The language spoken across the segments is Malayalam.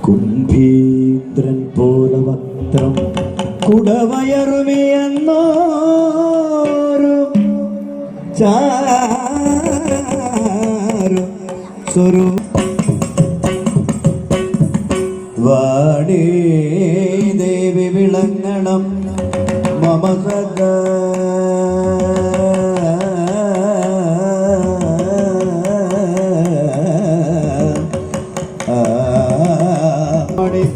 കുംഭീന്ദ്രൻ പോലെ വക്രം കുടവയറുമിയെന്നോരു ചാരു സ്വരൂ വാടേ ദേവി വിളങ്ങണം മമ സദാ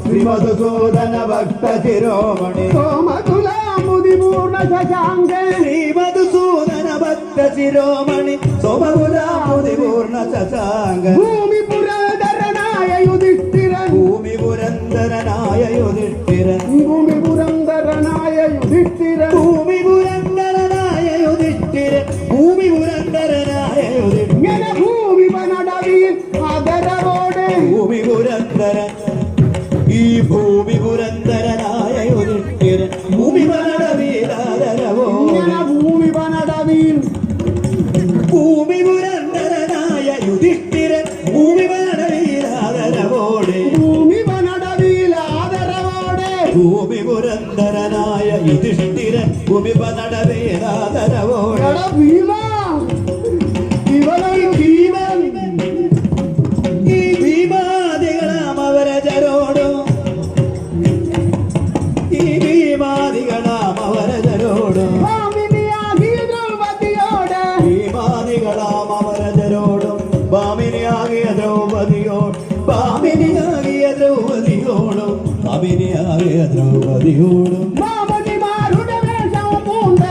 ശ്രീമധുസൂദന ഭക്ത ശിരോമണി സോമകുലാമുദിപൂർണ ശശാങ്ക ശ്രീമധുസൂദന ഭക്ത ശിരോമണി സോമകുലാമുദിപൂർണ ശശാങ്ക ഭൂമി പുരന്ദരനായ യുധിഷ്ഠിരൻ ഭൂമി പുരന്ദരനായ യുധിഷ്ഠിരൻ ഭൂമി പുരന്ദരനായ യുധിഷ്ഠിരൻ ഭൂമി പുരന്ദരനായ യുധിഷ്ഠിരൻ ഭൂമി പുരന്ദരനായ യുധിഷ്ഠിരൻ ഇങ്ങനെ ഭൂമി പനടവിയിൽ ആദരവോടെ ഭൂമി പുരന്ദരൻ ഈ ഭൂമി പുരന്ദരനായ യുധിഷ്ഠിരൻ ഭൂമി പനടവിലാദരവോടെ ഭൂമി പനടവിയിൽ ഭൂമി പുരന്ദരനായ യുധിഷ്ഠിരൻ ഭൂമി പനടവിലാദരവോടെ ഭൂമി പനടവിയിൽ ആദരവോടെ ഭൂമി പുരന്ദരനായ യുധിഷ്ഠിരൻ ഭൂമി പനടവിലാദരവോടെ ഇവനൊരു ഭീമൻ ഈ ഭീമാദികളാം അവരജരോടും ഈ ഭീമാദികളാം അവരജരോടും ഭീമാദികളാം അവരജരോടും ഭാമിനിയാകിയ ദ്രൗപതിയോട് ഭാമിനിയാകിയ ദ്രൗപതിയോടും ഭാമിനിയാകിയ ദ്രൗപതിയോടും മാമുനിമാരുടെ വേഷം പൂണ്ട്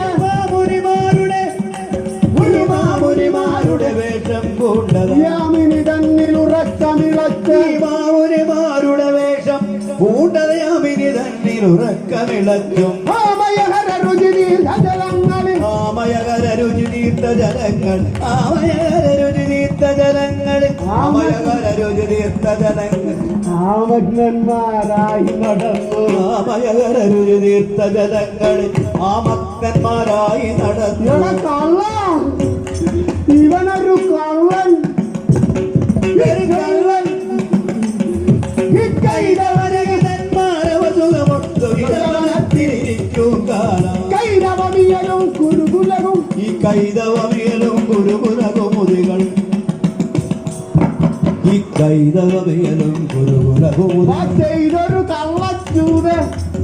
മാമുനിമാരുടെ വേഷം പൂണ്ടത് യാമിനി തന്നിൽ ഉറക്കമിളച്ച് മാമുനിമാരുടെ വേഷം പൂണ്ടത് യാമിനി തന്നിൽ ഉറക്കമിളച്ചും ആമയഹര രുചിനി സജലങ്ങളിൽ ആമയകര രുചി തീർത്ത ജലങ്ങൾ ആമയകര രുചി തീർത്ത ജലങ്ങൾ ആമയകര രുചി തീർത്ത ജലങ്ങൾ ആമഗ്നന്മാരായി നടന്നു ആമയകര രുചി തീർത്ത ജലങ്ങളിൽ ആമഗ്നന്മാരായി നടന്നു കള്ള ഇവനൊരു കള്ളൻ ഒരു കള്ളൻ ഇക്കൈതവരകന്മാരവസുഖമൊട്ടും കാണാം കൈരവമിയലും കുരുകുലകും ഈ കൈതവമിയലും കുരുകുലകുമുതികൾ ഈ കൈതവമിയലും കുരുകുലകുമുതികൾ ചെയ്തൊരു കള്ളച്ചൂത്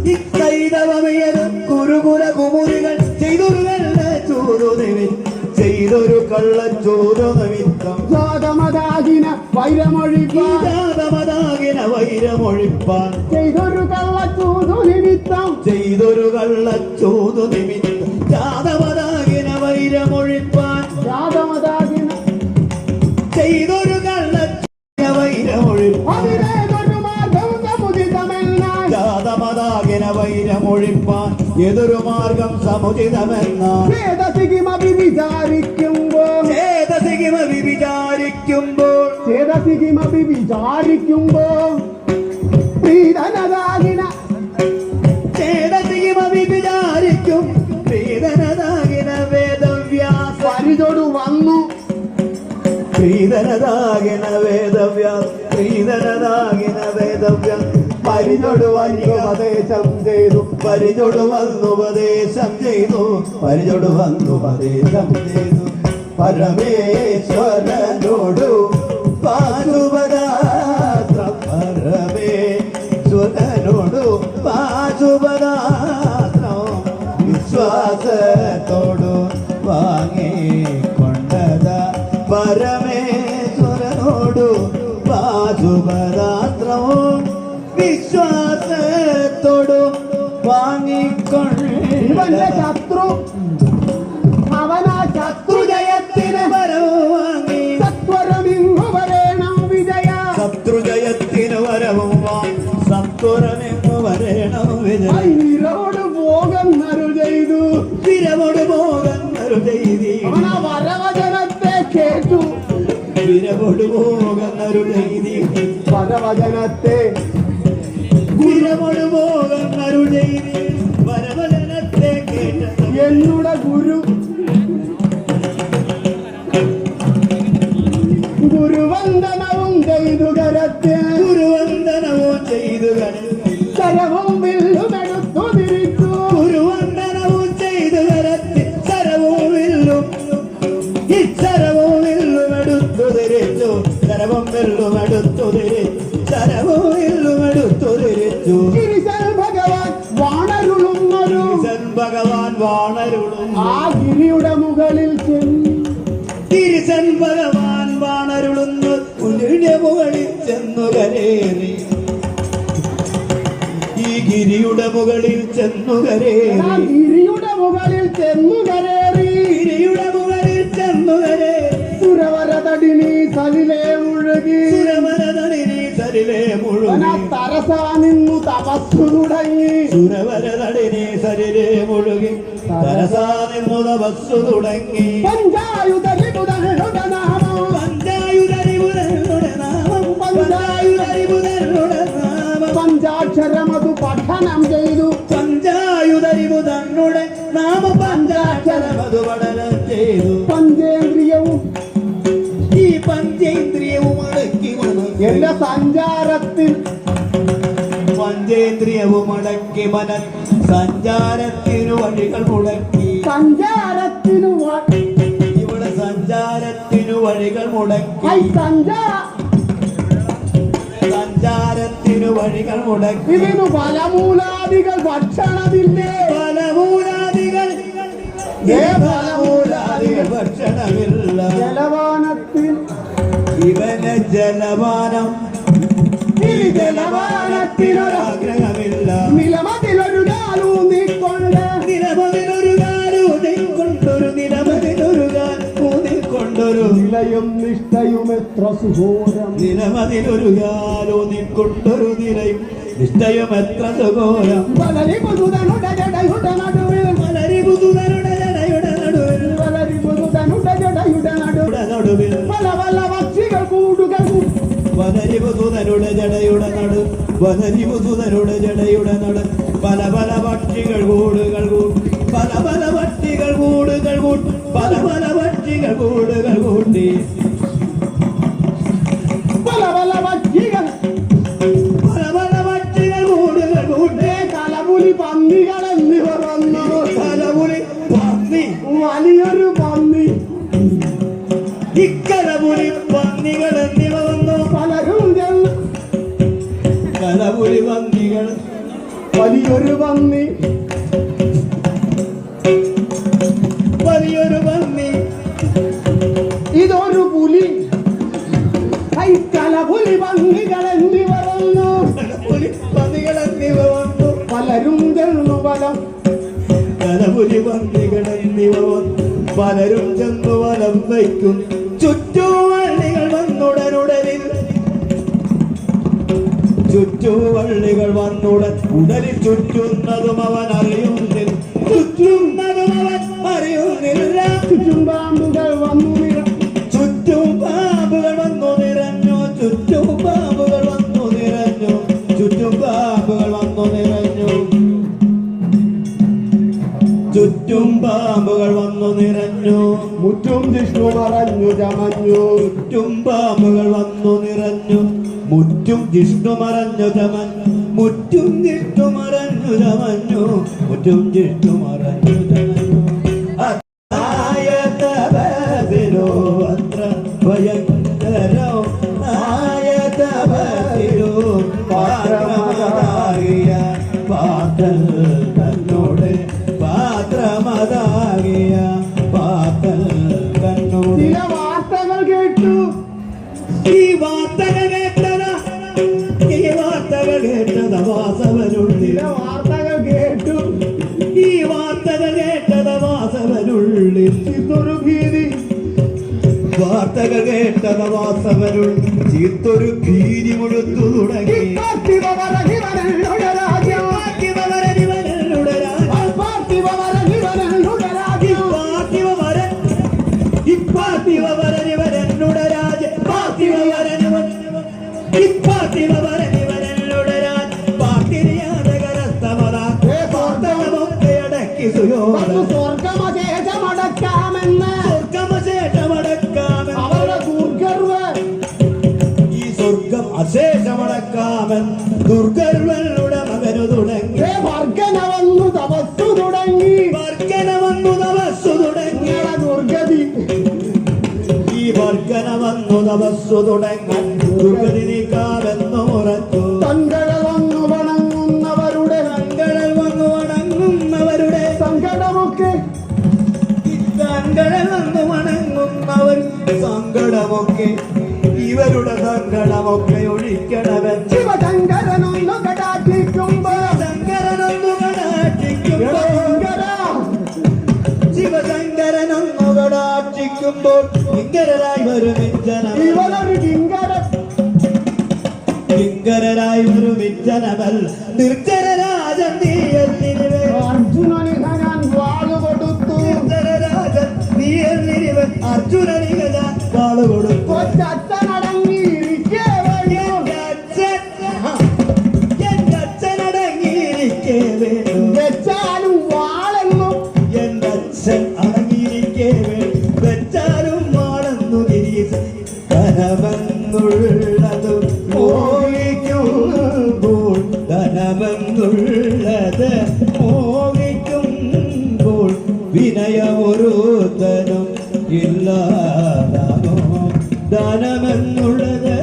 ഈ കൈതവമിയലും കുരുകുലകുമുതികൾ ചെയ്തൊരു കള്ളച്ചൂതു നിമിത്തം ചെയ്തൊരു കള്ളച്ചൂതു നിമിത്തം ജാതമതാകിന വൈരമൊഴിപ്പാൻ ജാതമതാകിന വൈരമൊഴിപ്പാൻ ചെയ്തൊരു കള്ളച്ചൂതു നിമിത്തം ചെയ്തൊരു കള്ളച്ചൂതു നിമിത്തം ജാതമതാകിന വൈരമൊഴിപ്പാൻ ജാതമതാകിന ചെയ്തൊരു കള്ളച്ചൂത വൈരമൊഴിപ്പാൻ അതിനേതൊരു മാർഗം സമുദിതമെന്നായി ജാതമതാകിന വൈരമൊഴിപ്പാൻ ഏതൊരു മാർഗം സമുചിതമെന്നാൽ ചേതസികിമപി വിചാരിക്കുമ്പോൾ ചേതസികിമപി വിചാരിക്കുമ്പോൾ ചേതസികിമപി വിചാരിക്കുമ്പോൾ പ്രീതനതാകിന ചേതസികിമപി വിചാരിക്കും പ്രീതനതാകിന വേദവ്യാസ പരിചൊടു വന്നു പ്രീതനതാകിന വേദവ്യാസ പ്രീതനതാകിന വേദവ്യാസ പരിചൊടു വന്നുപദേശം ചെയ്തു പരിചൊടു വന്നുപദേശം ചെയ്തു പരിചൊടു വന്നുപദേശം ചെയ്തു പരമേശ്വരനോടു പാശുപദാസ്ത്രം പരമേശ്വരനോടു പാശുപദാസ്ത്രം വിശ്വാസത്തോടു വാങ്ങിക്കൊണ്ടത പരമേശ്വരനോടു പാശുപദാസ്ത്രവും വിശ്വാസത്തോടു ഇവന്റെ വാങ്ങിക്കൊണ്ട് ശത്രു അവനാ ശത്രുജയത്തിന് വരവ് വാങ്ങി സത്വരമിങ്ങു വരേണം വിജയ ശത്രുജയത്തിന് വരവും സത്വരമെങ്ങു വരേണം വിജയ ഇവരോട് പോകുന്നരു ചെയ്തു വിരവോട് പോകുന്നൊരു ചെയ്തി അവനാ വരവചനത്തെ കേട്ടു വിരവോട് പോകുന്നൊരു ചെയ്തി വരവചനത്തെ വിരവോട് പോകുന്നൊരു ചെയ്തി വരവചനത്തെ കേട്ട എന്നുടെ ഗുരു ഗുരുവന്ദനവും ചെയ്തു കരത്തെ ഗുരുവന്ദനവും മുകളിൽ ചെന്നു ഞാൻ കരേറി ഗിരിയുടെ മുകളിൽ ചെന്നു കരേറി ഗിരിയുടെ മുകളിൽ ചെന്നു കരേറി സുരവരതടി നീ സലിലെ മുഴുകി സുരവരതടിനി സരിലെ മുഴുകി തരസാ നിന്നു തപസ്സു തുടങ്ങി സുരവരതടിനി സരിലെ മുഴുകി തരസാ നിന്നു തപസ്സു തുടങ്ങി പഞ്ചായുധരി ബുധനുടെ നാമം പഞ്ചായുധരി ബുധനുടെ നാമം പഞ്ചായുധരി ബുധനുടെ നാമം പഞ്ചാക്ഷരമതു പഠനം ചെയ്തു പഞ്ചായുധരി ബുധനുടെ നാമ പഞ്ചാക്ഷരമതു പഠനം ചെയ്തു പഞ്ചേന്ദ്രിയവും ഈ പഞ്ചേന്ദ്രിയവും അടക്കി എന്റെ സഞ്ചാരത്തിൽ പഞ്ചേന്ദ്രിയവും അടക്കി മനൻ സഞ്ചാരത്തിനു വഴികൾ മുടക്കി സഞ്ചാരത്തിനു ഇവിടെ സഞ്ചാരത്തിനു വഴികൾ മുടക്കി സഞ്ചാരത്തിനു വഴികൾ മുടക്കി ഇതിനു ഫലമൂലാദികൾ ഭക്ഷണമില്ലേ ഫലമൂലാദികൾ ഫലമൂലാദികൾ ഭക്ഷണമില്ല ജലപാനത്തിൽ ഇവന് ജലപാനം ഈ ജലപാനത്തിനൊരാഗ്രഹമില്ല നിലമതിലൊരു കാലൂന്നിക്കൊണ്ട് നിലമതിലൊരു കാലൂന്നിക്കൊണ്ടൊരു നിലമതിലൊരു കാലൂന്നിക്കൊണ്ടൊരു നിലയും നിഷ്ഠയും എത്ര സുഘോരം നിലമതിലൊരു കാലൂന്നിക്കൊണ്ടൊരു നിലയും നിഷ്ഠയും എത്ര സുഘോരം വളരി പുതുതനുടെ ജടയുടെ നടുവിൽ വളരെ ബുധുതരുടെ ജടയുടെ നടുവിൽ വളരി പുതുതനുടെ ജടയുടെ നടുവിൽ പല പല പക്ഷികൾ കൂടുകൾ വനരിപുതുതരുടെ ജടയുടെ നടു വനരിപുതുതരുടെ ജടയുടെ നടു പല പല പക്ഷികൾ കൂടുകൾ പല പല പക്ഷികൾ കൂടുകൾ പല പല പക്ഷികൾ കൂടുകൾ കൂട്ടി പല പല പക്ഷികൾ പല പല പക്ഷികൾ കൂടുകൾ കൂട്ടി കലപുലി പന്നികൾ എന്നിവർ വന്നു കലപുലി പന്നി വലിയൊരു പന്നി ഇക്കലപുലി പന്നികൾ എന്നിവ വന്നു പലരും കലപുലി പന്നികൾ വലിയൊരു പന്നി വലിയൊരു പന്നി ഇതൊരു പുലി കലപുലി പന്നികൾ എന്നിവർ വന്നു കലപുലി പന്നികൾ എന്നിവ വന്നു പലരും ചെന്നു പലം കലപുലി പന്നികൾ എന്നിവ വന്നു പലരും ചെന്നു വലം വയ്ക്കും ചുറ്റുവള്ളികൾ വന്നുടനുടലിൽ ചുറ്റുവള്ളികൾ വന്നുടൻ ഉടലിൽ ചുറ്റുന്നതും അവൻ അറിയുന്നില്ല ചുറ്റുന്നതും അവൻ അറിയുന്നില്ല ചുറ്റും പാമ്പുകൾ വന്നു ചുറ്റും പാമ്പുകൾ വന്നു നിറഞ്ഞു ചുറ്റും പാമ്പുകൾ വന്നു നിറഞ്ഞു ചുറ്റും പാമ്പുകൾ വന്നു നിറഞ്ഞു ചുറ്റും പാമ്പുകൾ വന്നു നിറഞ്ഞു മുറ്റും ജിഷ്ണു മറഞ്ഞു ചമഞ്ഞു ചുറ്റും പാമ്പുകൾ വന്നു നിറഞ്ഞു മുറ്റും ജിഷ്ണു മറഞ്ഞു ചമഞ്ഞു മുറ്റും ജിഷ്ണു മറഞ്ഞു ചമഞ്ഞു മുറ്റും ജിഷ്ണു മറഞ്ഞു ചമഞ്ഞു ആയതപതിരോ അത്ര ഭയങ്കരോ ആയതപതിരോ പാത്രമതാകിയ പാത്രൽ തന്നോട് പാത്രമതാകിയ പാത്രൽ തന്നോട് ചില വാർത്തകൾ കേട്ടു ഈ വാർത്തകൾ കേട്ടതാ ഈ വാർത്തകൾ കേട്ടത വാസവനുള്ളിൽ ചില വാർത്തകൾ കേട്ടു ഈ വാർത്തകൾ കേട്ടത വാസവനുള്ളിൽ ഇതൊരു ഭീതി വാർത്തകൾ കേട്ടത വാസവനുള്ളിൽ ചീത്തൊരു ഭീതി മുഴുത്തു തുടങ്ങി പാർത്ഥിവമരഹിവരനുടെ രാജ്യം പാർത്ഥിവമരനിവരനുടെ രാജ്യം പാർത്ഥിവമരഹിവരനുടെ രാജ്യം ഇപ്പാർത്ഥിവമരനിവരനുടെ രാജ്യം ഇപ്പാർത്ഥിവമരനിവരനുടെ രാജ്യം പാർട്ടിരിയാതകരസ്തമതാ പാർത്തമൊക്കെ അടക്കി സുയോധന സ്വർഗമശേഷമടക്കാമെന്ന് സ്വർഗമശേഷമടക്കാമെന്ന് അവരുടെ ദുർഗർവ ഈ സ്വർഗം അശേഷമടക്കാമെന്ന് ദുർഗർവനുടെ മകനു തുടങ്ങി വർഗന വന്നു തപസ്സു തുടങ്ങി വർഗന വന്നു തപസ്സു തുടങ്ങി ദുർഗതി ഈ വർഗന വന്നു തപസ്സു തുടങ്ങി ദുർഗതി നീക്കാമെന്നു ഉറച്ചു തങ്കട വന്നു വണങ്ങുന്നവരുടെ തങ്കടൽ വന്നു വണങ്ങുന്നവരുടെ സങ്കടമൊക്കെ തങ്കടൽ വന്നു വണങ്ങുന്നവർ സങ്കടമൊക്കെ ഇവരുടെ സങ്കടമൊക്കെ ഒഴിക്കണമെന്ന് ശിവശങ്കരനൊന്നു കടാക്ഷിക്കുമ്പോ ശങ്കരനൊന്നു കിങ്കരരായി ഒരു വിജ്ജനമൽ നിർജ്ജനരാജൻ നീയല്ലിരിവേ അർജുനനിക ഞാൻ വാളു കൊടുത്തു നിർജ്ജനരാജൻ നീയല്ലിരിവേ അർജുനനിക ഞാൻ വാളു കൊടുത്തു കൊച്ചച്ഛനടങ്ങിയിരിക്കേ എന്റെ അച്ഛനടങ്ങിയിരിക്കേ വേണു വെച്ചാലും വാളെന്നു എന്റെ അച്ഛൻ അടങ്ങിയിരിക്കേ വേണു വെച്ചാലും വാളെന്നു ഗിരീശൻ ധനമെന്നുള്ളതു മോഹിക്കുമ്പോൾ ധനമെന്നുള്ളത് മോഹിക്കുമ്പോൾ വിനയമൊരുത്തനും ഇല്ലാതാമോ ധനമെന്നുള്ളത്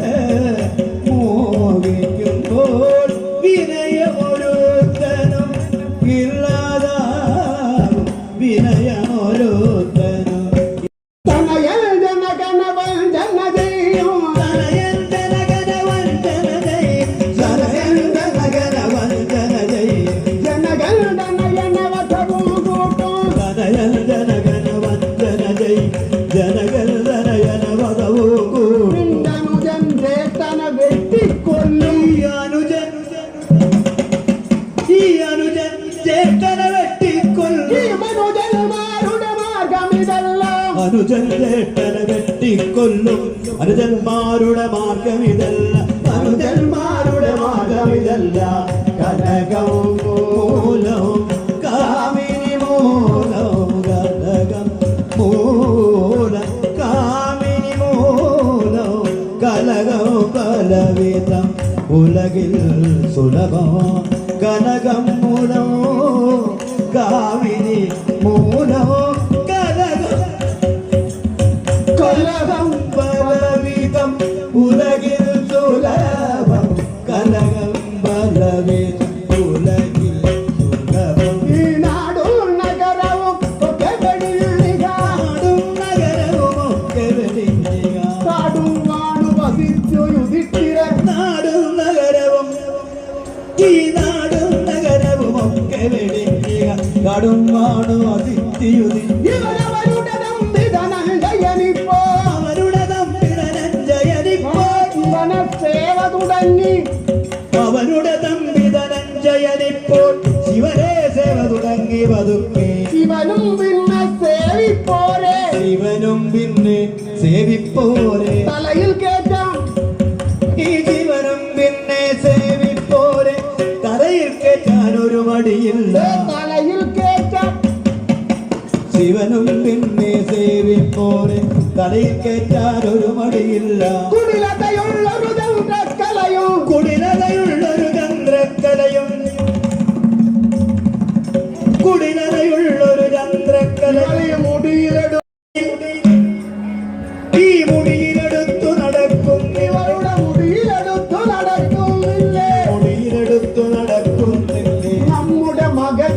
മോഹിക്കുമ്പോൾ വിനയമൊരുത്തനും ഇല്ലാതാകും വിനയമൊരുത്തനും തനയൽ ജനഗണവൻ ജനജയും തനയൻ ജനഗണവൻ ജനജയും തനയൻ ജനഗണവൻ ജനജയും ജനഗൽ ധനയനവധവും കൂട്ടും തനയൻ ജനഗണവൻ ജനജയും ജനഗൽ ധനയനവധവും കൂട്ടും പിണ്ടനുജൻ ചേതന വെട്ടിക്കൊല്ലും ഈ അനുജൻ ചേട്ടന വെട്ടിക്കൊല്ലും ഈ മനുജന്മാരുടെ മാർഗമിതെല്ലാം അനുജൻ ചേട്ടന വെട്ടിക്കൊല്ലും അനുജന്മാരുടെ മാർഗമിതല്ല അനുജന്മാരുടെ മാർഗമിതല്ല കനകവും മൂലവും കാമിനി മൂലവും കനകം മൂലം കാമിനി മൂലവും കലകവും പലവിധം ഉലകിൽ സുലഭമോ കനകം മൂലമോ കാമിനി മൂലമോ കലകം കലകം പലവിധം ഉലകിൽ സുലഭം കലകം പലവിധം ഉലകിൽ സുലഭം ഈ നാടും നഗരവും ഒക്കെ വെടിയുക നാടും നഗരവും ഒക്കെ വെടിയുക കാടും വാണു വസിച്ചു യുധിഷ്ഠിര നാടും നഗരവും ഈ നാടും നഗരവും ഒക്കെ വെടിയുക കടും വാണു അതിഥിയുതി ഇവരവരുടെ നമ്പി ധനഞ്ജയനിപ്പോ അവരുടെ തമ്പിതനഞ്ജയനിപ്പോൾ ഇവനെ സേവ തുടങ്ങി അവരുടെ തമ്പിതനഞ്ജയനിപ്പോൾ ശിവനെ സേവ തുടങ്ങി പതുക്കെ ഇവനും പിന്നെ സേവിപ്പോരെ ശിവനും പിന്നെ സേവിപ്പോരെ തലയിൽ കേറ്റാം ഈ ശിവനും പിന്നെ സേവിപ്പോരെ തറയിൽ കേറ്റാൻ ഒരു മടിയില്ല തലയിൽ കേറ്റാം ശിവനും പിന്നെ സേവിപ്പോരെ തലയിൽ കേറ്റാൻ ഒരു മടിയില്ല കുടിലതയുള്ളൊരു ചന്ദ്രക്കലയും കുടിലതയുള്ളൊരു ചന്ദ്രക്കലയും കുടിലതയുള്ളൊരു ചന്ദ്രക്കലയും മുടിയിലെടു ഈ മുടിയിലെടുത്തു നടക്കുന്നിവ ഇവരുടെ മുടിയിലെടുത്തു നടക്കുന്നില്ലേ മുടിയിലെടുത്തു നടക്കുന്നില്ലേ നമ്മുടെ മകൻ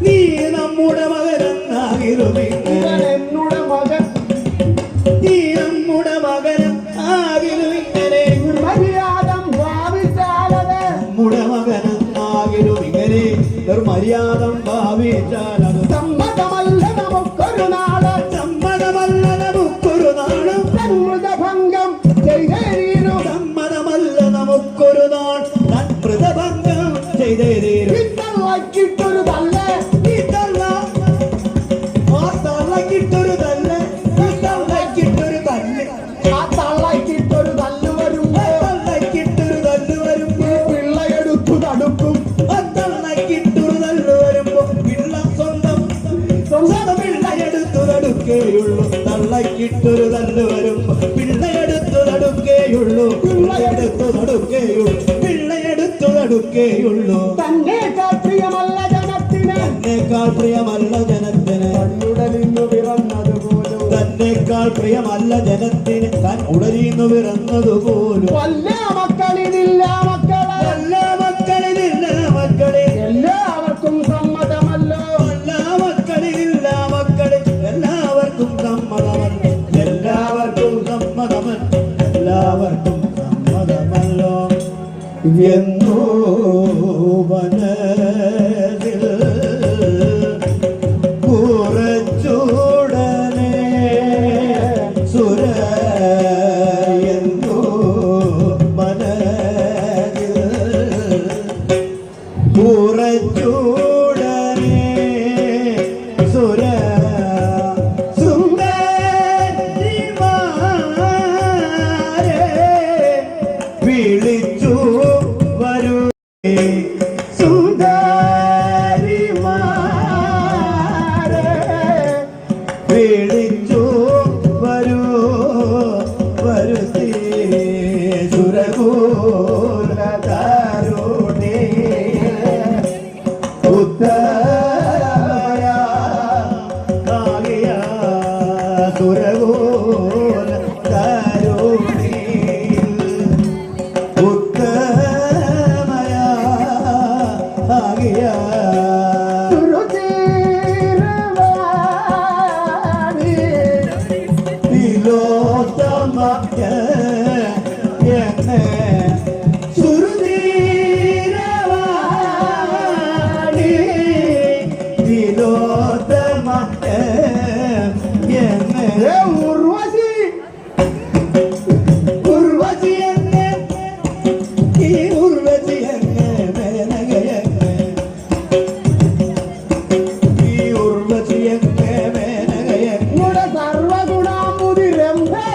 നീ നമ്മുടെ മകനെന്നാകിരുമില്ല ഇവൻ എന്നുടെ മകൻ നീ നമ്മുടെ മകനും ആകിലും ഇങ്ങനെ മര്യാദം ഭാവിച്ചാലത് നമ്മുടെ മകനെന്നാകിലും ഇങ്ങനെ മര്യാദം ഭാവിച്ചാലത് സമ്മതമല്ല നമുക്കൊരു നാള് സമ്മതമല്ല നമുക്കൊരു നാളും സമ്മൃതഭംഗം ചെയ്തേരീരും സമ്മതമല്ല നമുക്കൊരു നാൾ തന്മൃതഭംഗം ചെയ്തേരും ഇട്ടൊരു തല്ല ഈ തള്ള ആ തള്ളക്കിട്ടൊരു തല്ല് ഈ തള്ളക്കിട്ടൊരു തല്ല് ആ തള്ളക്കിട്ടൊരു തല്ല് വരുമ്പോ തള്ളക്കിട്ടൊരു തല്ല് വരുമ്പോ പിള്ളയെടുത്തു തടുക്കും ആ തള്ളക്കിട്ടൊരു തല്ല് വരുമ്പോ പിള്ള സ്വന്തം പിള്ളയെടുത്തു തടുക്കേയുള്ളൂ തള്ളക്കിട്ടൊരു തല്ല് വരുമ്പോ പിള്ളയെടുത്തു തടുക്കേയുള്ളൂ പിള്ളയെടുത്തു തടുക്കേയുള്ളൂ പിള്ളയെടുത്തു തടുക്കേയുള്ളൂ തന്നെ പ്രിയമല്ല ജനത്തിന് തന്നേക്കാൾ പ്രിയമല്ല ജനത്തിന് ഉടലിന്നു പിറന്നതുപോലും തന്നേക്കാൾ പ്രിയമല്ല ജനത്തിന് താൻ ഉടലിന്നു പിറന്നതുപോലും വല്ല മക്കളിതില്ല മക്കളെ എല്ലാ മക്കളിലില്ല മക്കളെ എല്ലാവർക്കും സമ്മതമല്ലോ എല്ലാ മക്കളിലില്ല മക്കളെ എല്ലാവർക്കും സമ്മതമല്ല എല്ലാവർക്കും സമ്മതമല്ല എല്ലാവർക്കും സമ്മതമല്ലോ എന്നോ മനസ്സിൽ കുറച്ചുടനെ സുര എന്നോ മനസ്സിൽ സുരകൂലതരുണി ഉത്തമയ ആകിയ സുരകൂലതരുണി ഉത്തമയ ആകിയ തിലോത്തമയ എന്നെ സുരതീരവാണി തിലോത്തമയ എന്നെ ഉർവശി ഉർവശി എന്നെ ഈ ഉർവശി എന്നെ മേനകയെന്നെ ഈ ഉർവശി എന്നെ മേനകയെന്നെ സർവഗുണാമുതിരംഭേ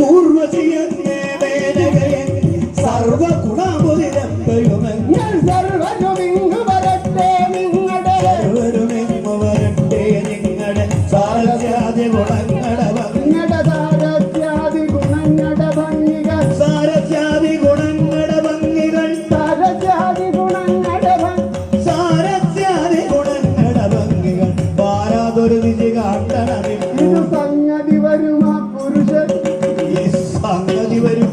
ഉർവശി എന്നെ മേനകയെന്നെ സർവഗുണാമുതിരമ്പയുമെന്ന് ഞാൻ സർവനുമിങ്ങു വരട്ടെ നിങ്ങളുടെ സർവരുമെങ്ങു വരട്ടെ നിങ്ങളുടെ സാരസ്യാദി ഗുണങ്ങളുടെ നിങ്ങളുടെ സാരസ്യാദി ഗുണങ്ങളുടെ ഭംഗികൾ സാരസ്യാദി ഗുണങ്ങളുടെ ഭംഗികൾ സാരസ്യാദി ഗുണങ്ങളുടെ സാരസ്യാദി ഗുണങ്ങളുടെ ഭംഗികൾ പാരാതൊരു നിധി കാട്ടണമേ ഇത് സംഗതി വരുമാ പുരുഷൻ ഈ സംഗതി വരും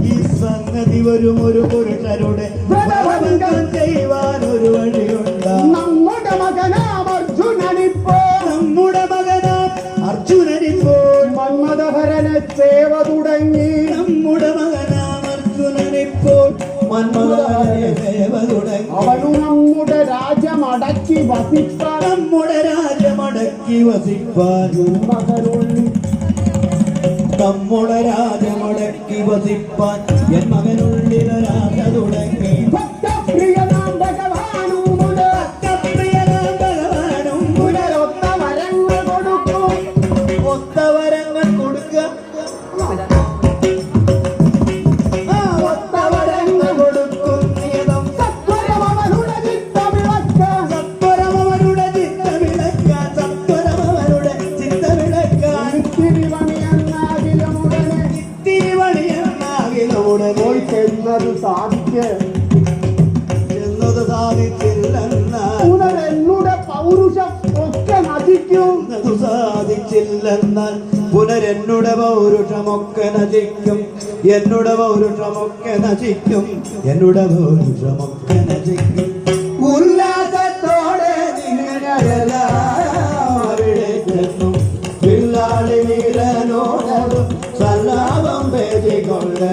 ഈ സംഗതി വരും ഒരു പുരുഷരുടെ ഭഗവന്തം ചെയ്യുവാൻ ഒരു വഴിയുണ്ട് നമ്മുടെ മകനാം അർജുനനിപ്പോ നമ്മുടെ മകനാം അർജുനനിപ്പോൾ മന്മഥഭരനെ സേവ തുടങ്ങി നമ്മുടെ മകനാം അർജുനനിപ്പോൾ മന്മഥനെ സേവ തുടങ്ങി അവനു നമ്മുടെ രാജ്യമടക്കി വസിപ്പാൻ നമ്മുടെ രാജമടക്കി വസിപ്പാൻ മകനുള്ളി നമ്മുടെ രാജമടക്കി വസിപ്പാൻ എൻ മകനുള്ളിലൊരാശ തുടങ്ങി ഭക്തപ്രിയനാം ഭഗവാനും മുതൽ പ്രിയനാം ഭഗവാനും പുനരൊത്ത വരങ്ങൾ കൊടുക്കും ഒത്തവരങ്ങൾ കൊടുക്കുക ആ ഒത്തവരങ്ങൾ കൊടുക്കും നിയതം സത്വരം അവനുടെ ചിത്തമിളക്കാൻ സത്വരമവരുടെ ചിത്തമിളക്കാൻ സത്വരമവരുടെ ചിത്തമിളക്കാൻ തിരുവണിയെന്നാകിലുടനെ തിരുവണിയെന്നാകിലൂടെ പോയി ചെന്നത് സാധിക്ക് എന്നത് സാധിച്ചില്ലെന്നാൽ പുനരെന്നുടെ പൗരുഷം ഒക്കെ നശിക്കും എന്നത് സാധിച്ചില്ലെന്നാൽ പുനരെന്നുടെ പൗരുഷമൊക്കെ നശിക്കും എന്നുടെ പൗരുഷമൊക്കെ നശിക്കും എന്നുടെ പൗരുഷമൊക്കെ നശിക്കും ഉല്ലാസത്തോടെ നിങ്ങളെല്ലാം അവിടെ ചെന്നു വില്ലാളി വീരനോട് സല്ലാപം പേടിക്കൊണ്ട്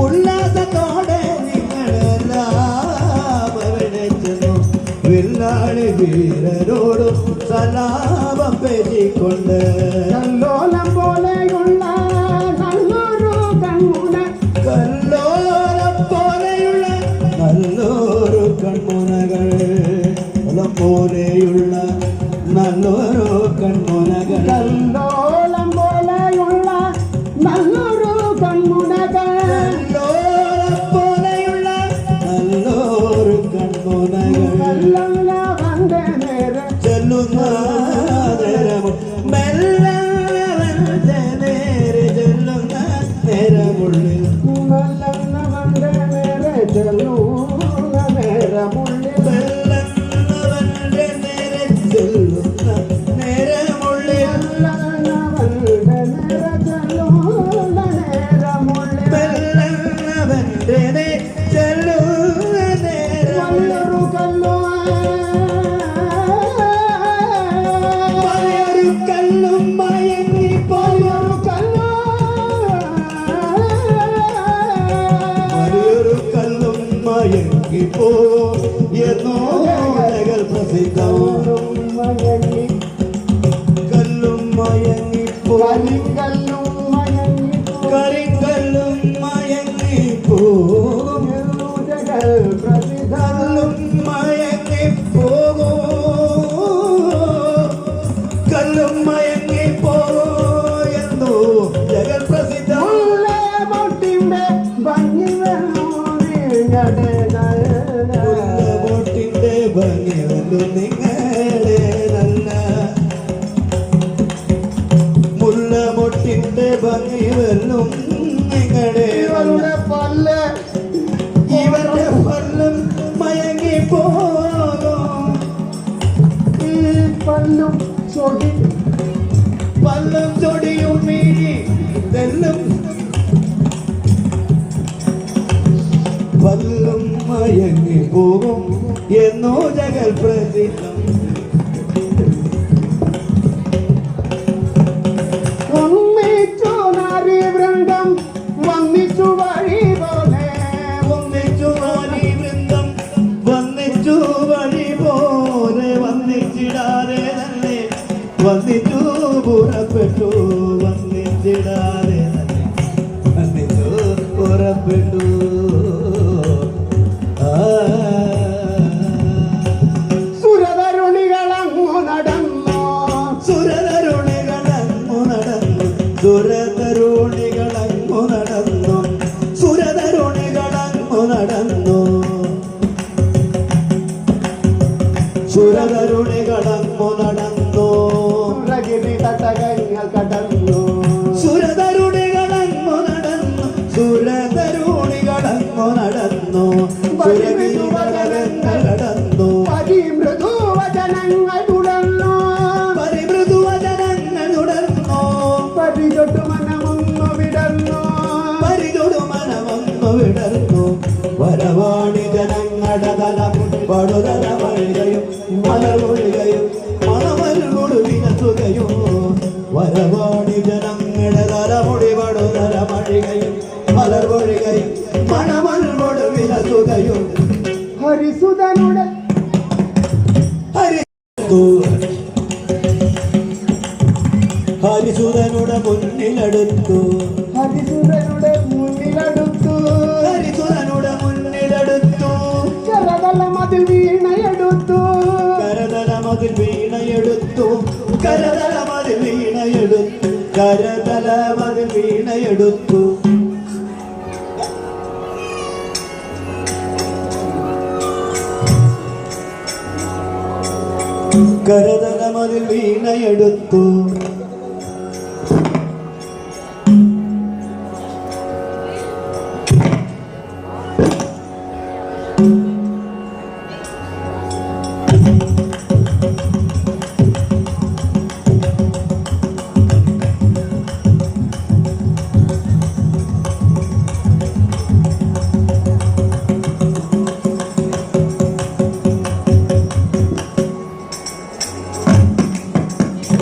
ഉല്ലാസത്തോടെ നിങ്ങളെല്ലാം അവിടെ ചെന്നു വില്ലാളി വീരനോട് സലാപം പേടിക്കൊണ്ട് കല്ലോലം പോലെയുള്ള നല്ലൊരു കൺമുന കല്ലോലം പോലെയുള്ള നല്ലൊരു കൺമുനകൾ പോലെയുള്ള നല്ലൊരു കൺമുനകൾ കല്ലോലം പോലെയുള്ള നല്ലൊരു കൺമുനകൾ കല്ലോലം പോലെയുള്ള നല്ലൊരു കൺമുനകൾ കല്ലവന്റെ നേരെ ചെല്ലുന്ന നേരമും മെല്ലവന്റെ നേരെ ചെല്ലുന്ന നേരമുള്ളിൽ കല്ലവന്റെ നേരെ ചെല്ലുന്ന നേരമുള്ളിൽ മെല്ലവന്റെ നേരെ ചെല്ലുന്ന നേരമുള്ളിൽ കല്ലവന്റെ നേരെ ചെല്ലുന്ന നേരമുള്ളിൽ മെല്ലവന്റെ നേരെ ചെല്ലുന്ന നേരം നല്ലൊരു കല്ലോ ഒരു കല്ലും മയങ്ങിപ്പോയൊരു വലിയൊരു കല്ലും മയങ്ങിപ്പോ എന്നോ ജഗൽ പ്രസിദ്ധം കല്ലും മയങ്ങിപ്പോ കരിങ്കല്ലും മയങ്ങിപ്പോ കല്ലും മയങ്ങിപ്പോ കല്ലും മയങ്ങിപ്പോ എന്നോ ജഗൽ പ്രസിദ്ധം ബോട്ടിന്റെ ഭംഗി വന്നു നിങ്ങളെ നല്ല മുല്ലമൊട്ടിന്റെ ഭംഗി വന്നും നിങ്ങളുടെ മയങ്ങി പോകും എന്നോ ജഗൽ പ്രസിദ്ധം. ഒന്നിച്ചു നാരി വൃന്ദം വന്നിച്ചു വഴി പോലെ ഒന്നിച്ചു നാരി വൃന്ദം വന്നിച്ചു വഴി പോലെ വന്നിച്ചിടാതെ തന്നെ വന്നിച്ചു പുറപ്പെട്ടു വന്നിച്ചിടാതെ തന്നെ വന്നിച്ചു പുറപ്പെട്ടു. സുരതരുണികളങ്ങു നടന്നു സുരതരുണികളങ്ങു നടന്നു സുരതരുണികളങ്ങു നടന്നു സുരതരുണികളങ്ങു നടന്നു സുരതരുണികളങ്ങു നടന്നു സുരഗിരി തട്ടകങ്ങൾ കടന്നു സുരതരുണികളങ്ങു നടന്നു സുരതരുണികളങ്ങു നടന്നു സുരഗിരിതടകങ്ങൾ കടന്നു പരിമൃദുവചനങ്ങൾ തുടർന്നു പരിമൃദുവചനങ്ങൾ തുടർന്നു പരിചൊട്ടു മനമൊന്നു വിടർന്നു പരിചൊടു മനമൊന്നു വിടർന്നു. വരവാണി ജനങ്ങളുടെ തലം പടുതല വഴികയും മലർമൊഴികയും മണമൽകൊടു വിനസുകയും വരവാണി ജനങ്ങളുടെ തലമുടി പടുതല മഴികയും മലർമൊഴികയും മണമൽകൊടു വിനസുകയും ഹരിസുതനുടെ ഹരിസുതനുടെ മുന്നിലെടുത്തു ഹരിസുതനുടെ മുന്നിലെടുത്തു ഹരിസുതനുടെ മുന്നിലെടുത്തു കരതലമതിൽ വീണയെടുത്തു കരതലമതിൽ വീണയെടുത്തു കരതലമതിൽ വീണയെടുത്തു കരതലമതിൽ വീണയെടുത്തു. കരതലമതിൽ വീണയെടുത്തു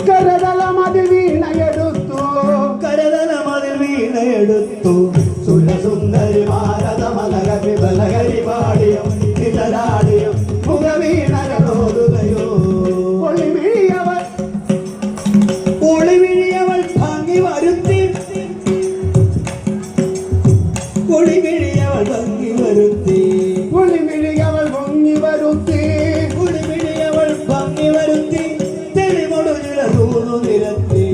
കരതലമതിൽ വീണയെടുത്തു കരതലമതിൽ വീണയെടുത്തു സുരസുന്ദരി ഭാരതമലകരി ബലകരി പാടിയും ഇതരാടിയും മുഖവീണരോതുകയോ ഒളിമിഴിയവൾ ഒളിവിഴിയവൾ ഭംഗി വരുത്തി ഒളിവിഴിയവൾ ഭംഗി വരുത്തി ഒളിമിഴിയവൾ പൊങ്ങി വരുത്തി ഒളിവിഴിയവൾ ഭംഗി വരുത്തി തെളിമൊടു നിലതൂന്നു നിരത്തി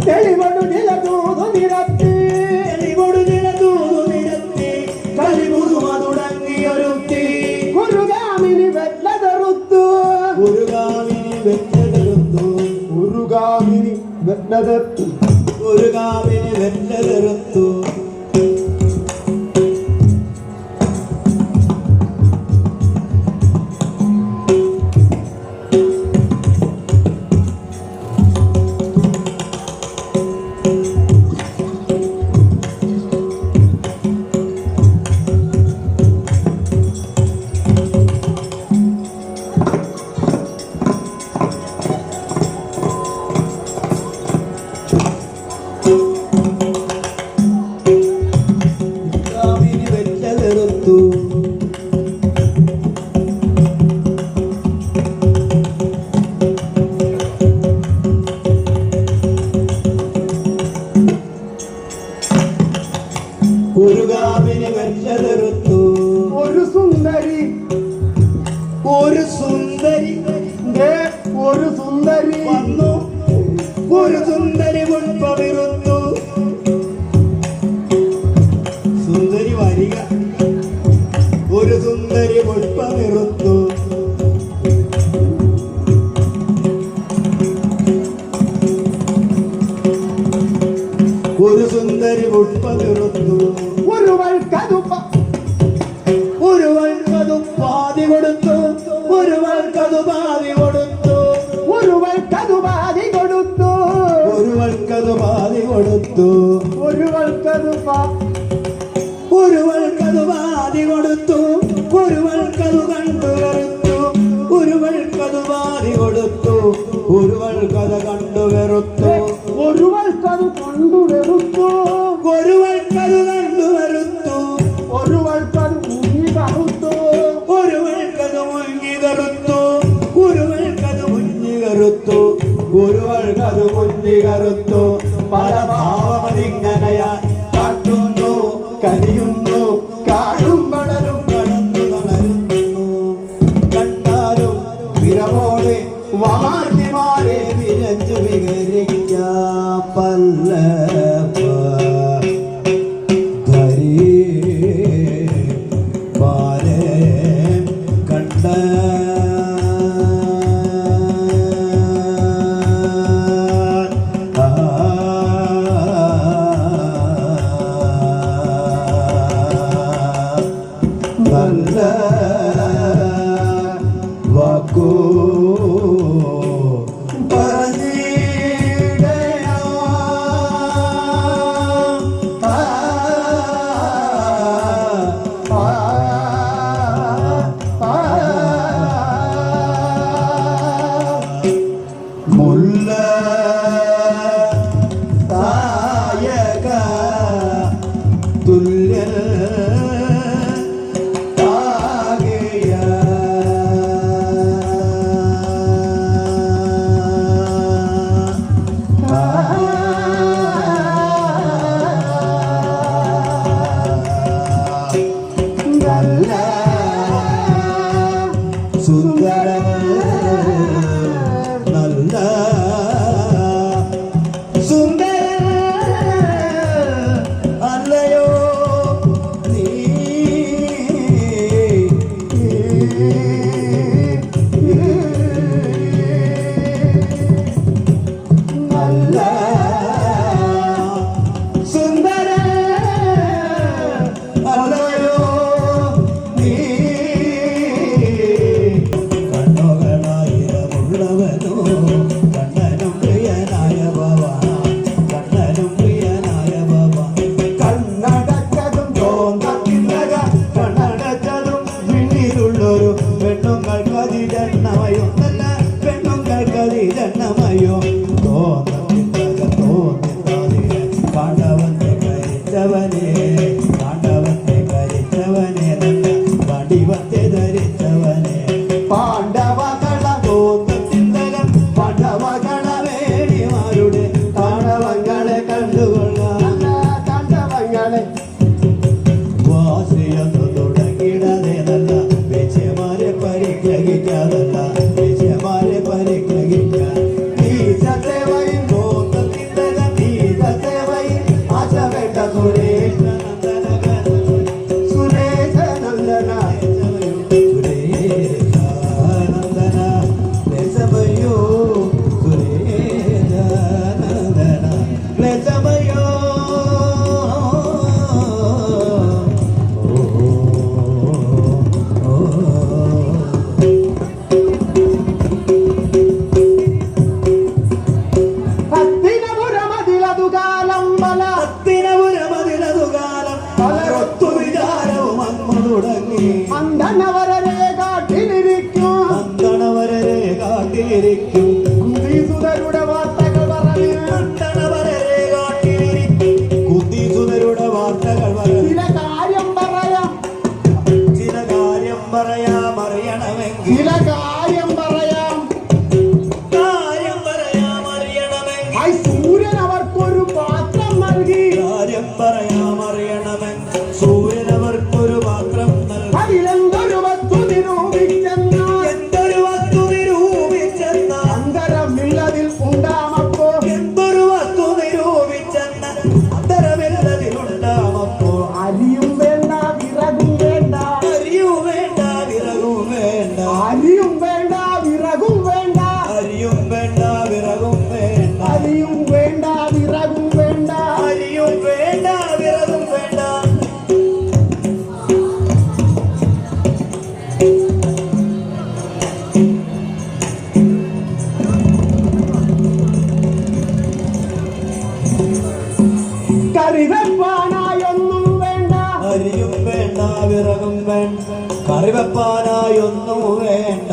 തെളിവടു നിലതൂതു നിരത്തി തെളിമൊടു നിലതൂന്നു നിരത്തി കളിമുതുമ തുടങ്ങിയൊരുത്തി ഗുരുഗാമിനി വെല്ലതെറുത്തു ഗുരുഗാമിനി വെച്ചതെറുത്തു ഗുരുഗാമിനി വെല്ലതെറുത്തു ഗുരുഗാമിനി വെച്ചതെറുത്തു. ഒരു സുന്ദരി പുഷ്പവിറുത്തു ഒരുവൾക്കതു പാതി കൊടുത്തു ഒരുവൾക്കതു പാതി കൊടുത്തു ഒരുവൾക്കതു പാതി കൊടുത്തു ഒരുവൾക്കതു പാതി കൊടുത്തു ഒരുവൾക്കതു ഒരുവൾക്കതു പാതി കൊടുത്തു ഒരുവൾക്കതു കണ്ടു വെറുത്തു ഒരുവൾക്കതു പാതി കൊടുത്തു ഒരുവൾക്കത് കണ്ടു വെറുത്തു ഒരുവൾക്കതു കൊണ്ടു വെറുത്തു ഒരുവൾക്കത് കണ്ടു വെറുത്തു ഒരുവൾക്കതു മുങ്ങി കറുത്തു ഒരുവൾക്കത് മുങ്ങി കറുത്തു ഒരുവൾക്കത് മുങ്ങി കറുത്തു ഒരുവൾക്കത് മുങ്ങി കറുത്തു പല ഭാവമതിങ്ങനയാ കാട്ടുന്നു കനിയുന്നു കാടും കടലും കടന്നു തളരുന്നു കണ്ടാലും വിരവോടെ വാർത്തിമാരെ വിരച്ചു വികരിക്കാം പല്ലപ്പ കണ്ട നല്ല വാക്കോ മുല്ല തായക തുല്യ താകയ നല്ല സുന്ദര നല്ല സുന്ദര അല്ലയോ നീ നല്ല സുന്ദര അല്ലയോ നീ കണ്ണുകളായിരമുള്ളവനോ കണ്ണനും പ്രിയനായ ഭവ കണ്ണനും പ്രിയനായ ഭവ കണ്ണടച്ചതും തോന്നത്തില്ലക കണ്ണടച്ചതും പിന്നിലുള്ളൊരു പെണ്ണുങ്ങൾക്കതിരെണ്ണമയോ നല്ല പെണ്ണുങ്ങൾക്കതിരെണ്ണമയോ തോന്നത്തില്ലക തോന്നില്ലാതിരെ കാണ്ടവന്റെ കരിച്ചവനെ കാണ്ടവന്റെ കരിച്ചവനെ നല്ല വടിവത്തെ ധരിച്ചവനെ പാണ്ഡവകള തോന്നത്തില്ലക പാണ്ഡവകള വേണിമാരുടെ താണ്ഡവങ്ങളെ കണ്ടുകൊള്ളാം കണ്ടവങ്ങളെ വാസിയൊന്നു തുടങ്ങിടതേ നല്ല വിജയമാരെ പരിഗ്രഹിക്കാതല്ല വിജയമാരെ പരിഗ്രഹിക്കാൻ നീചസേവയിൽ തോന്നത്തില്ലക നീചസേവയിൽ ആശവേണ്ട സുരേശനന്ദന സുരേശാനന്ദന ക്ലേശമയോ സുരേശാനന്ദന ക്ലേശമയോ ഹസ്തിനപുരമതിലതു കാലം പല ഹസ്തിനപുരമതിലതു കാലം പലരൊത്തു വിചാരവും അന്നു തുടങ്ങി അന്തനവരരെ കാട്ടിലിരിക്കും അന്തണവരരെ കാട്ടിലിരിക്കും കുതിസുതരുടെ വാർത്തകൾ പറഞ്ഞു അന്തണവരരെ കാട്ടിലിരിക്കും കുതിസുതരുടെ വാർത്തകൾ പറഞ്ഞു ചില കാര്യം പറയാം ചില കാര്യം പറയാം അറിയണമെങ്കിൽ ചില കാര്യം പറയാം കാര്യം പറയാം അറിയണമെങ്കിൽ സൂര്യൻ അവർക്കൊരു പാത്രം നൽകി കറി വെപ്പാനായൊന്നും വേണ്ട, അരിയും വേണ്ട വിറകും വേണ്ട, കറി വെപ്പാനായൊന്നും വേണ്ട.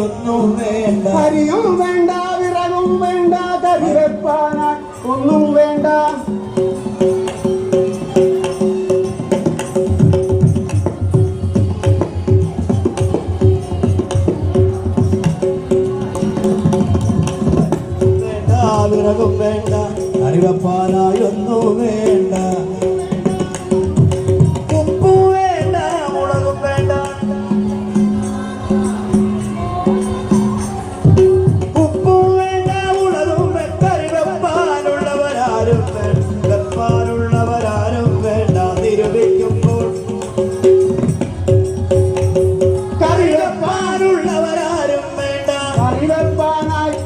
ഒന്നും വേണ്ട, അരിയും വേണ്ട വിറകും വേണ്ട, കറി വെപ്പാനായി ഒന്നും വേണ്ട. വിറകും വേണ്ട, കറി വെപ്പാനായൊന്നും വേണ്ട. ഉപ്പു വേണ്ട മുളകും വേണ്ട, ഉപ്പു വേണ്ട മുളകും കറി വെപ്പാനുള്ളവരാരും വെപ്പാനുള്ളവരാരും വേണ്ട. നിരൂപിക്കുമ്പോൾ കറി വെപ്പാനുള്ളവരാരും വേണ്ട, കറി വെപ്പാനായി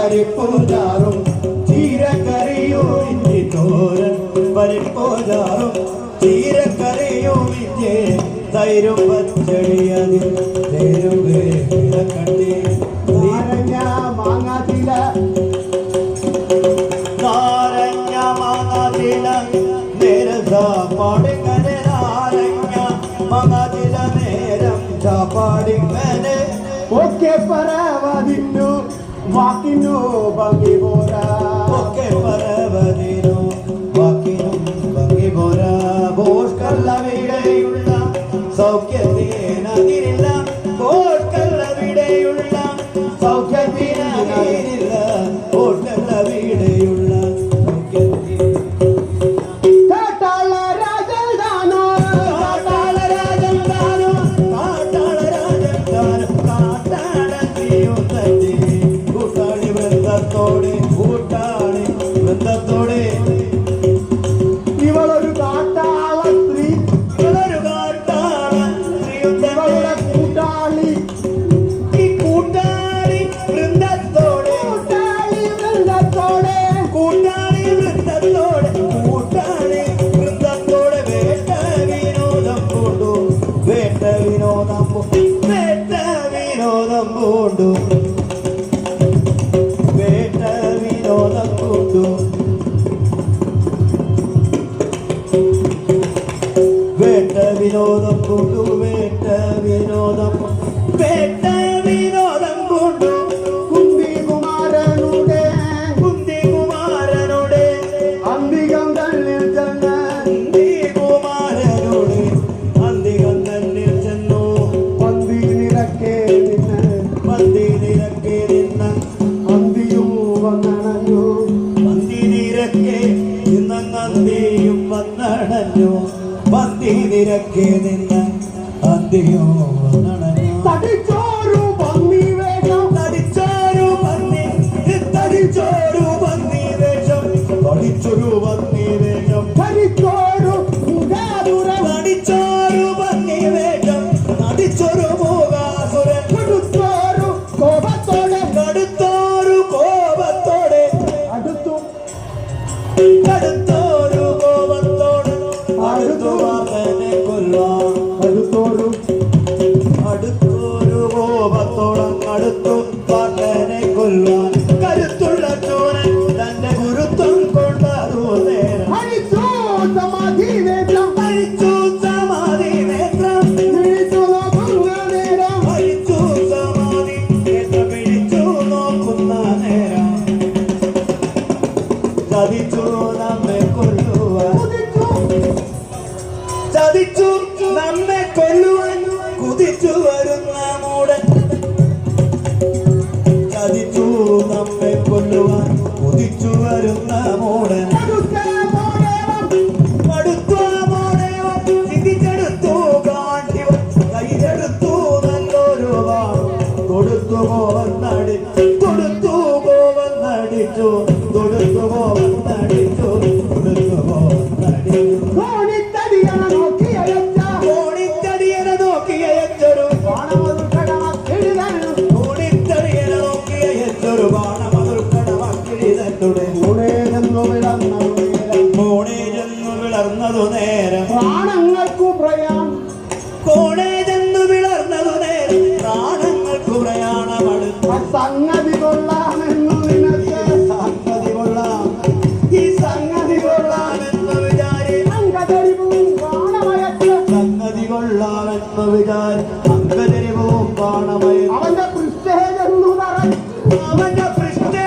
പരിപ്പോജാറും ചീരക്കറിയും ഇഞ്ചി തോരൻ, പരിപ്പോജാറും ചീരക്കറിയും ഇഞ്ചി തൈരും പച്ചടിയതിൽ തേരും കട്ടി നാരങ്ങ മാങ്ങാത്തില നാരങ്ങ മാങ്ങാത്തില നേരം ചാപ്പാടിങ്ങനെ നാരങ്ങ മാങ്ങാത്തില നേരം ചാപ്പാടിങ്ങനെ ഒക്കെ പരവതിന്നു വാക്കിനു ഭംഗി പോരാ ഒക്കെ പരവതിനു വാക്കിനും ഭംഗി പോരാ ബോഷ്കല്ലവിടെയുള്ള സൗഖ്യത്തിനതിരില്ല ബോഷ്കല്ലവിടെയുള്ള സൗഖ്യത്തിനതിരില്ല ബോഷ്കല്ലവിടെയുള്ള സൗഖ്യത്തിന് കാട്ടാള രാജൻ താനോ കാട്ടാള രാജൻ താനോ കാട്ടാള രാജൻ താനോ കൂട്ടാളി ഈ കൂട്ടാളി വൃന്ദത്തോടെ കൂട്ടാളി വൃന്ദത്തോടെ കൂട്ടാളി വൃന്ദത്തോടെ കൂട്ടാളി വൃന്ദത്തോടെ വേട്ട വിനോദം പൂണ്ടു വേട്ട വിനോദം വേട്ട വിനോദം പൂണ്ടു വേട്ട വിനോദം പൂണ്ടു വേട്ട വിനോദം പൂണ്ടു വേട്ട വിനോദം വേട്ട വിനോദം പൂണ്ടു കുന്തികുമാരനുടെ കുന്തികുമാരനുടെ അന്തികം തന്നിൽ ചെന്ന് കുന്തികുമാരനുടെ അന്തികം തന്നിൽ ചെന്നു പന്തി നിരക്കെ നിന്ന് പന്തി നിരക്കെ നിന്ന് അന്തിയും വന്നണഞ്ഞു പന്തി നിരക്കെ നിന്ന് അന്തിയും വന്നടഞ്ഞു പന്തി നിരക്കെ നിന്ന് അന്തിയും വന്നടഞ്ഞു തടിച്ചോരു പന്നി വേഷം തടിച്ചോരു പന്നി വേഷം തടിച്ചൊരു പന്നി വേഷം ധരിച്ചോരു മുഖാതുരം തടിച്ചോരു പന്നി വേഷം തടിച്ചൊരു മൂകാസുരൻ കൊടുത്തോരു കോപത്തോടെ കടുത്തോരു കോപത്തോടെ അടുത്തു കടുത്തോരു കോപത്തോടെ അടുത്തു മകനെ കൊല്ലാൻ അടുത്തോരു അടുത്തൊരു കോപത്തോളം അടുത്തു മകനെ കൊല്ലാൻ കരുത്തുള്ള ചോരൻ തന്റെ ഗുരുത്വം കൊണ്ടതു നേരം ഹരിച്ചോ സമാധി വേഷം മരിച്ചു സമാധി നേത്രം വിളിച്ചു നോക്കുന്ന നേരം മരിച്ചു സമാധി നേത്രം പിടിച്ചു നോക്കുന്ന നേരം ചതിച്ചു നമ്മെ കൊല്ലുവാൻ കുതിച്ചു ചതിച്ചു നമ്മെ കൊല്ലുവാൻ കുതിച്ചു വരുന്ന മൂടൻ ചതിച്ചു നമ്മെ കൊല്ലുവാൻ കുതിച്ചു വരുന്ന മൂടൻ അടുത്ത മോടേവം അടുത്തു മോടേവൻ ചിന്തിച്ചെടുത്തു കാണ്ടിവൻ കയ്യിലെടുത്തു നല്ലൊരു വാൾ കൊടുത്തു പോവന്നടിച്ചു കൊടുത്തു പോവന്നടിച്ചു കൊടുത്തു പോവന്നടിച്ചു കൊടുത്തു പോവന്നടിച്ചു കോണിത്തടിയണ നോക്കി അയച്ച ഓണിത്തടിയനെ നോക്കിയ എച്ചൊരു വാണമതു കടമക്കിടുതന്നു ഓണിത്തടിയനെ നോക്കിയ എച്ചൊരു ബാണമതുർക്കടമക്കിഴിതന്നുടെ കൂടെ ചെന്നു വിളന്നു കോണേ ചെന്നു വിളർന്നതു നേരം പ്രാണങ്ങൾക്കു പ്രയാം കോണേ ചെന്നു വിളർന്നതു നേരം പ്രാണങ്ങൾക്കു പ്രയാണമെടുത്തു സംഗതി കൊള്ളാമെന്നു നിനക്ക് സംഗതി കൊള്ളാം ഈ സംഗതി കൊള്ളാമെന്ന് വിചാരി അങ്കതരിവും പ്രാണമയത്ത് സംഗതി കൊള്ളാമെന്ന് വിചാരി അങ്കകരിവും ബാണമയം അവന്റെ പൃഷ്ഠേജെന്നു നിറഞ്ഞു അവന്റെ പൃഷ്ഠേ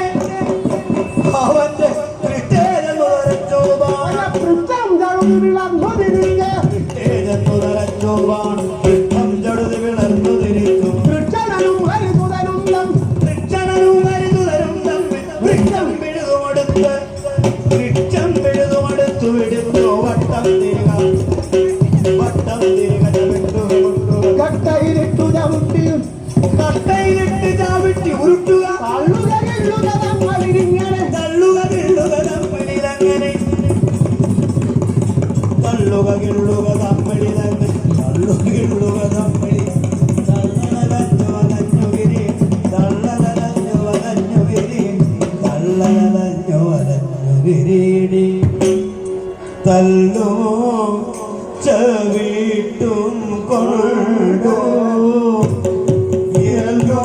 അവന്റെ പൃഷ്ഠേജെന്നു നിറച്ചു അവന്റെ പൃഷ്ഠം ചടുന്നു വിളന്നു തിരിഞ്ഞ് പൃഷ്ഠേജെന്നു നിറച്ചു ബാണം പൃഷ്ഠം ചടുതി വിളർന്നു തിരിച്ചു കൃഷ്ണനും ഹരിസുതനും വൃക്ഷണനും മരുതുതരും തമ്മിൽ വൃക്ഷം പിഴുതുമടുത്ത് വൃക്ഷം പിഴുതുമടുത്തു വിടുന്നു വട്ടം തിരിക വിട്ടുകൊണ്ടു കട്ടയിലിട്ടു ചവിട്ടിയും കട്ടയിലിട്ട് ചവിട്ടി ഉരുട്ടുക തള്ളുക കിള്ളുക തങ്ങളിരിങ്ങനെ തള്ളുക കിള്ളുക തമ്മിലങ്ങനെ തള്ളുക കിള്ളുക തമ്മിലങ്ങനെ തള്ളുക കിള്ളുക തമ്മിൽ തള്ളലഞ്ഞു വലഞ്ഞുകിരി തള്ളലഞ്ഞു വലഞ്ഞുകിരി തള്ളലഞ്ഞു വലഞ്ഞുകിരീടി തല്ലു ചവിട്ടും കൊണ്ടു എല്ലോ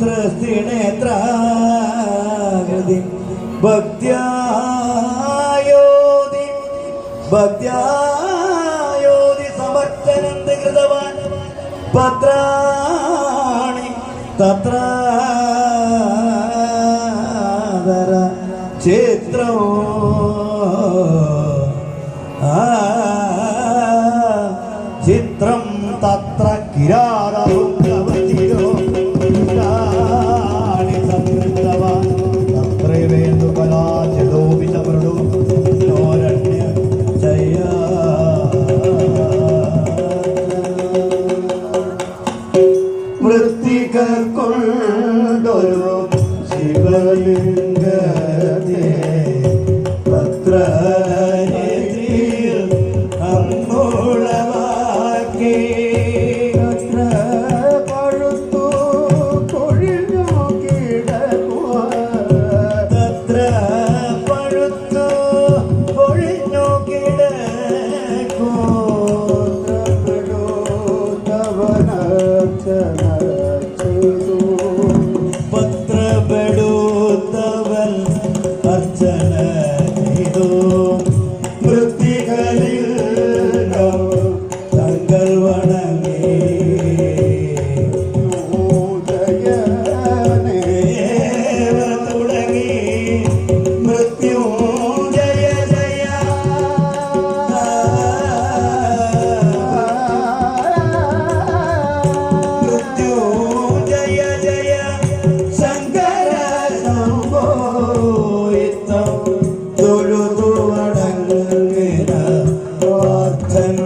പുത്രസ്ത്രീനേത്രാകൃതി ഭക്ത്യായോതി സമർത്ഥനന്ദ കൃതവാൻ പത്രാണി തത്രാദര ചിത്രോ ചിത്രം തത്ര കിരാരവും പ്രവചിരോ സംകൃതവാൻ തത്രേ വേണ്ടു പരാചിതോപി സമൃഡു നോരണ്യ ജയ വൃത്തികൊണ്ടൊരു ശിവലിംഗത്തെ തത്ര അമ്മൂളമാക്കി പഴുത്തു കൊഴിഞ്ഞു കിടക്കുക തത്ര പഴുത്തു കൊഴിഞ്ഞു കിടക്കൂ പത്രപെടുത്തവൻ അർച്ചന ചെയ്തു വൃത്തികളിൽ തങ്ങൾ വണങ്ങി തുടങ്ങി മൃത്യു ജയ ജയ മൃത്യു ജയ ജയ ശങ്കര സംഭോയിത്തം തൊഴുതു വണങ്ങുക പാർത്ഥൻ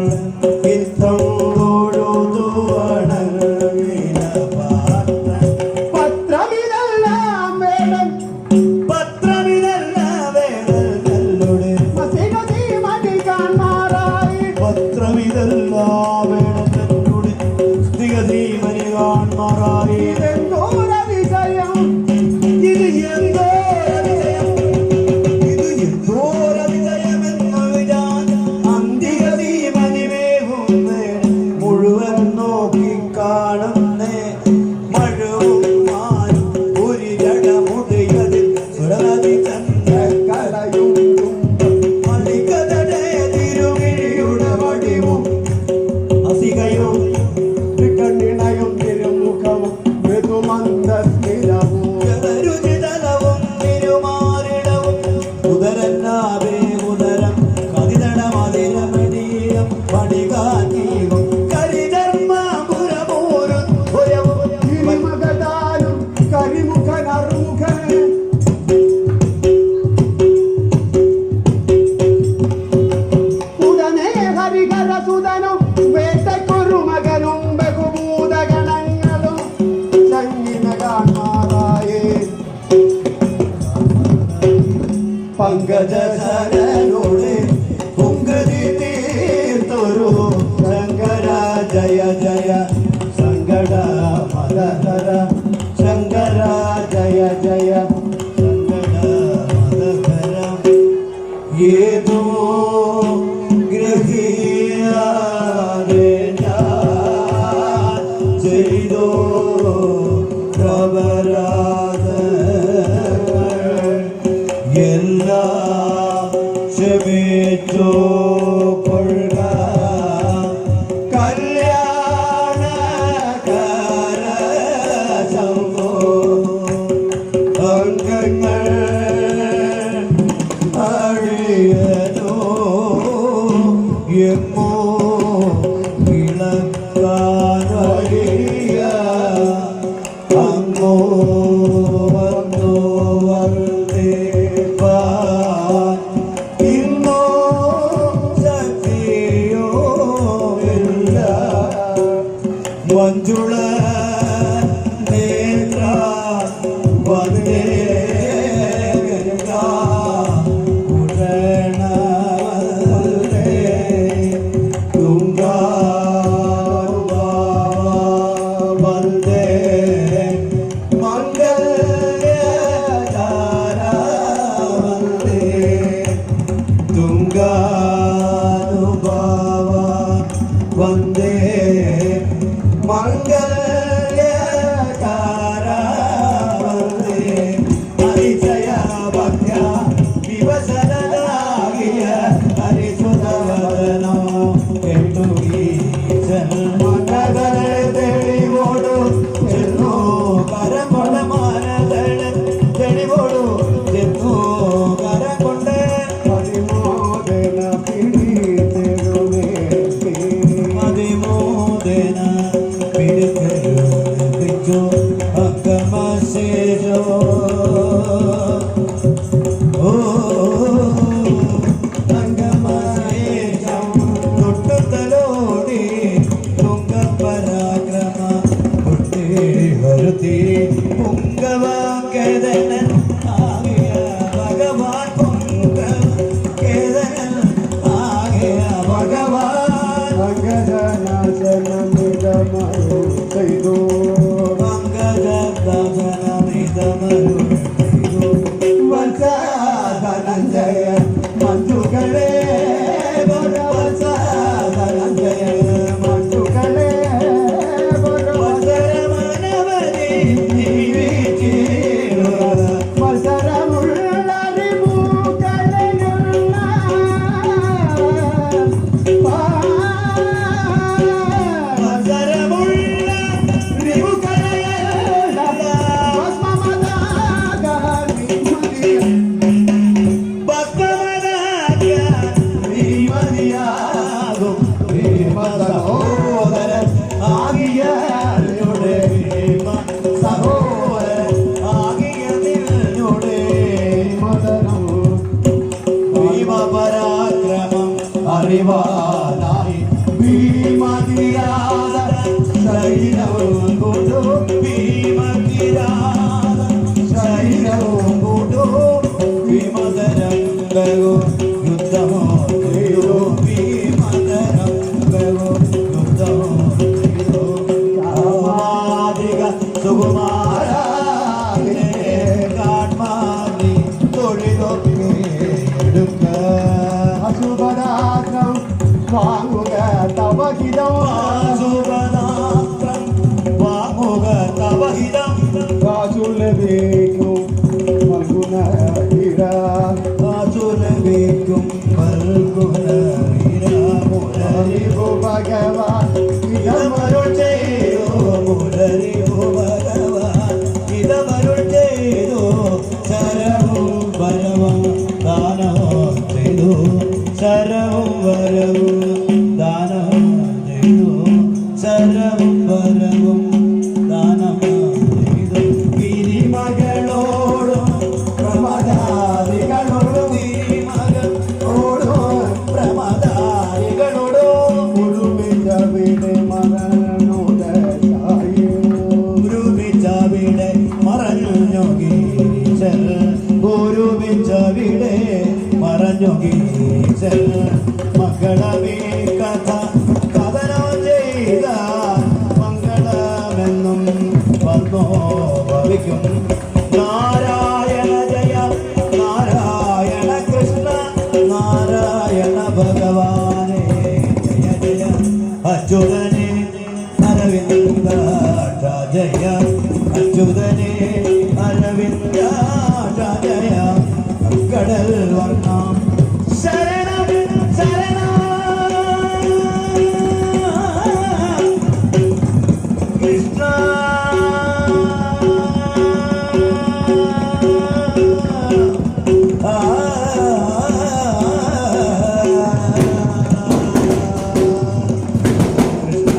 ഇത്തം തൊഴുതു വണങ്ങുക പാർത്ഥൻ പത്രമിതെല്ലാം വേണം പത്രമിതെല്ലാം വേണങ്ങളുടെ മസികതി മതി കാണാറായി പത്രമിതെല്ലാം വേണങ്ങളുടെ സ്ഥിതിഗതി കാണാറായി ഇതെന്തോര വിജയം ഇത് എന്തോരതിശയം ഇത് എന്തോരതിശയമെന്നു വിചാര അന്തിഗതി മണിവേവുന്നേ മുഴുവൻ നോക്കി കാണുന്നേ മഴവും മാനും ഒരു ജടമുടിയതിൽ സുരനദി ചന്ദ്രക്കലയും മണികതടേ തിരുമിഴിയുടെ വടിവും അസികയും കണ്ണിണയും തിരുമുഖവും മൃദുമന്ദസ്ഥിരവും രുചിതലവും തിരുമാറിടവും ഉദരന്നാവേ ഉദരം കതിതടമതിരമണീയം പണികാതീവും കരിധർമ്മപുരമൂരും തിരുമകതാലും കരിമുഖൻ അറുമുഖന് ഉടനെ ഹരിഹര സുതനും വേട്ടക്കൊരു മകനും ബഹുഭൂതഗണങ്ങളും ചങ്ങിന കാണാറായേ പങ്കജസരനോട് പുങ്കതി തീർത്തൊരു ശങ്കര ജയ ജയ സങ്കട മദഹര ശങ്കര ജയ ജയ സങ്കട മദഹര ഏതോ ഗ്രഹിയാതെ ഞാൻ ചെയ്തോ പ്രവരാധങ്ങൾ എല്ലാം ക്ഷമിച്ചോ കൊള്ളുക കല്യാണകാര ശംഭോ അംഗങ്ങൾ അഴിയതോ എമ്മോ ഇളക്കാനൊഴിയ അങ്ങോ ഓ തങ്കമേശം തൊട്ടുതലോടി തുങ്കപരാക്രമ കൊണ്ടേ വരുത്തി പുങ്കവാക്കേതനൻ ആകിയ ഭഗവാൻ പുങ്കവാക്കേതനൻ ആകിയ ഭഗവാൻ അംഗജനാശനമിതമരു ചെയ്തു അംഗജനാശനമിതമരു ചെയ്തു വത്സധനഞ്ജയ മഞ്ജുകളെ വത്സധനഞ്ജയ മഞ്ജുകളെ മത്സരമുള്ള വിമുകളെയുള്ള അറിവാനായി ഭീമതിരാത ശൈലവും കൊണ്ടു ഭീമതിരാത ശൈലവും കൊണ്ടു ഭീമതരംഗോ യുദ്ധമോ ചെയ്തു ഭീമതരംഗോ യുദ്ധമോ ചെയ്തു കാമാതിക സുകുമാര കാൺമാതി തൊഴിലൊക്കെ എടുക്ക അശുഭരാത്രം വാങ്ങുക തവഹിതം ശുഭനാത്രം വാങ്ങുക തവഹിതം കാശുലഭിക്കും മൽഗുണ കാശുലഭിക്കും അറിവു ഭഗവാൻ ഇതമരുൾ ചെയ്തു മുരരിവു ഭഗവാൻ ഇതമരുൾ ചെയ്തു ശരവും വരവും ദാനവും ചെയ്തു ശരവും വരവും ദാനവും ചെയ്തു ശരവും വരവും ദാനവും ചെയ്തു ഗിരിമകളോടും പ്രമദാദികളോടും ഗിരിമകളോടും പ്രമദാദികളോടും ഉരുവിന്റെ മരണോദായി ഗുരുവിച്ചവിടെ മറഞ്ഞു ഗീരീശൻ ഗുരുവിച്ചവിടെ മറഞ്ഞു ഗീരീശൻ മംഗളമേ കഥ കഥനം ചെയ്ത മംഗളമെന്നും വന്നോ ഭവിക്കും നാരായണ ജയ നാരായണ കൃഷ്ണ നാരായണ ഭഗവാനേ ജയ ജയ അച്യുതനേ അരവിന്ദാക്ഷ ജയ അച്യുതനേ അരവിന്ദാക്ഷ ജയ കടൽ വർണ്ണം ശരണം ശരണം കൃഷ്ണ കൃഷ്ണ